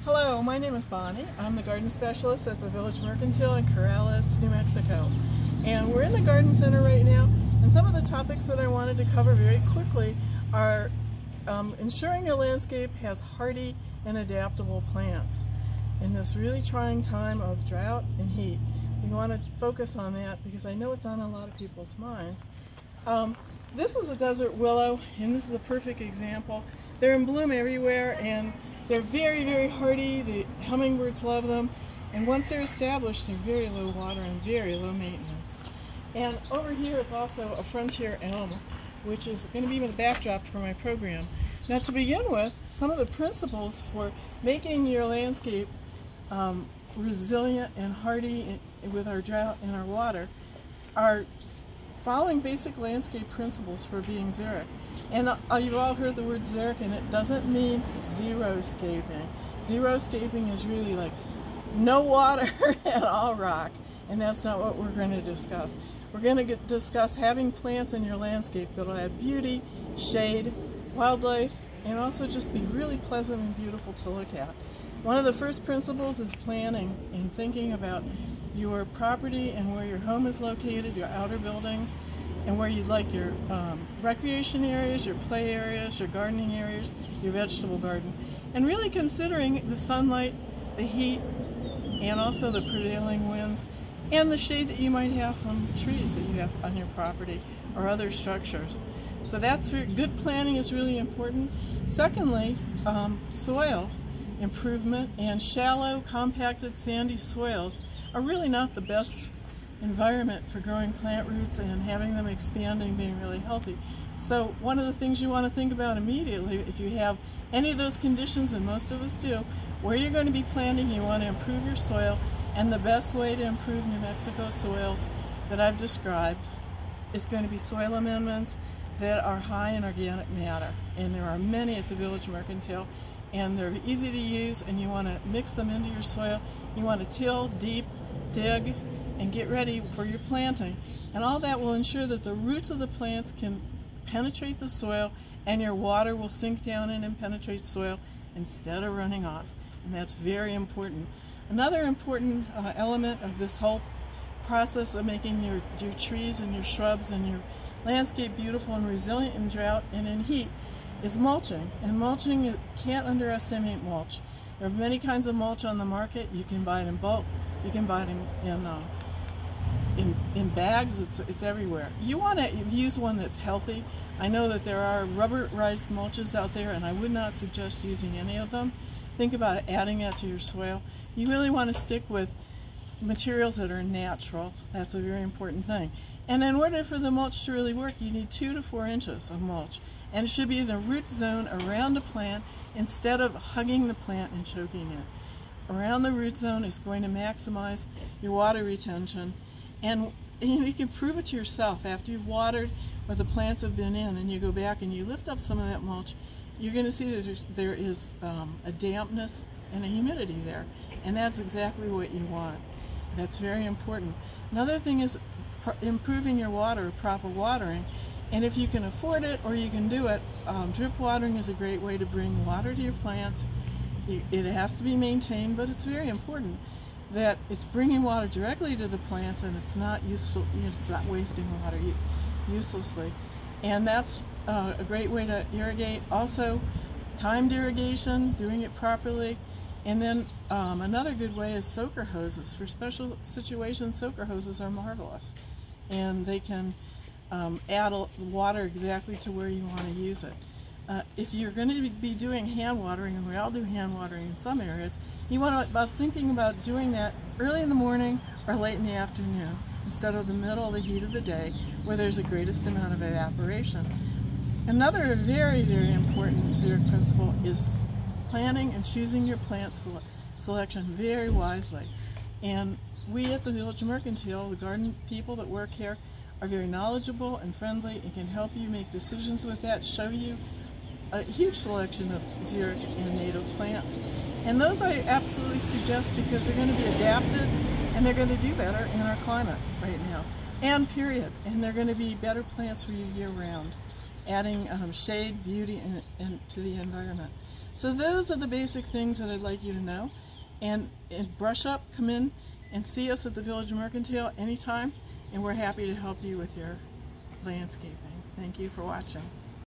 Hello, my name is Bonnie. I'm the garden specialist at the Village Mercantile in Corrales, New Mexico. And we're in the garden center right now, and some of the topics that I wanted to cover very quickly are ensuring your landscape has hardy and adaptable plants. In this really trying time of drought and heat, we want to focus on that because I know it's on a lot of people's minds. This is a desert willow, and this is a perfect example. They're in bloom everywhere, and they're very, very hardy. The hummingbirds love them, and once they're established, they're very low water and very low maintenance. And over here is also a frontier elm, which is going to be the backdrop for my program. Now, to begin with, some of the principles for making your landscape resilient and hardy with our drought and our water are following basic landscape principles for being xeric. And you've all heard the word xeric, and it doesn't mean xeroscaping. Xeroscaping is really like no water and all rock, and that's not what we're going to discuss. We're going to discuss having plants in your landscape that will have beauty, shade, wildlife, and also just be really pleasant and beautiful to look at. One of the first principles is planning and thinking about your property and where your home is located, your outer buildings, and where you'd like your recreation areas, your play areas, your gardening areas, your vegetable garden, and really considering the sunlight, the heat, and also the prevailing winds, and the shade that you might have from trees that you have on your property or other structures. So that's good planning is really important. Secondly, soil improvement, and shallow, compacted, sandy soils are really not the best environment for growing plant roots and having them expand and being really healthy. So one of the things you want to think about immediately, if you have any of those conditions, and most of us do, where you're going to be planting, you want to improve your soil, and the best way to improve New Mexico soils that I've described is going to be soil amendments that are high in organic matter, and there are many at the Village Mercantile, and they're easy to use, and you want to mix them into your soil. You want to till, deep, dig, and get ready for your planting. And all that will ensure that the roots of the plants can penetrate the soil, and your water will sink down in and penetrate soil instead of running off. And that's very important. Another important element of this whole process of making your trees and your shrubs and your landscape beautiful and resilient in drought and in heat is mulching. And mulching, you can't underestimate mulch. There are many kinds of mulch on the market. You can buy it in bulk. You can buy it in bags. It's everywhere. You want to use one that's healthy. I know that there are rubberized mulches out there, and I would not suggest using any of them. Think about adding that to your soil. You really want to stick with materials that are natural. That's a very important thing. And in order for the mulch to really work, you need 2 to 4 inches of mulch. And it should be in the root zone around the plant instead of hugging the plant and choking it. Around the root zone is going to maximize your water retention. And you can prove it to yourself after you've watered where the plants have been in, and you go back and you lift up some of that mulch, you're going to see that there is a dampness and a humidity there. And that's exactly what you want. That's very important. Another thing is improving your water, proper watering. And if you can afford it or you can do it, drip watering is a great way to bring water to your plants. It has to be maintained, but it's very important that it's bringing water directly to the plants, and it's not useful. It's not wasting water uselessly. And that's a great way to irrigate. Also, timed irrigation, doing it properly. And then another good way is soaker hoses. For special situations, soaker hoses are marvelous, and they can add water exactly to where you want to use it. If you're going to be doing hand watering, and we all do hand watering in some areas, you want to thinking about doing that early in the morning or late in the afternoon instead of the middle of the heat of the day where there's the greatest amount of evaporation. Another very, very important xeric principle is planning and choosing your plant selection very wisely. And we at the Village Mercantile, the garden people that work here, are very knowledgeable and friendly and can help you make decisions with that, show you a huge selection of xeric and native plants. And those I absolutely suggest because they're going to be adapted and they're going to do better in our climate right now. And period. And they're going to be better plants for you year round, adding shade, beauty, and to the environment. So those are the basic things that I'd like you to know. And brush up, come in and see us at the Village Mercantile anytime, and we're happy to help you with your landscaping. Thank you for watching.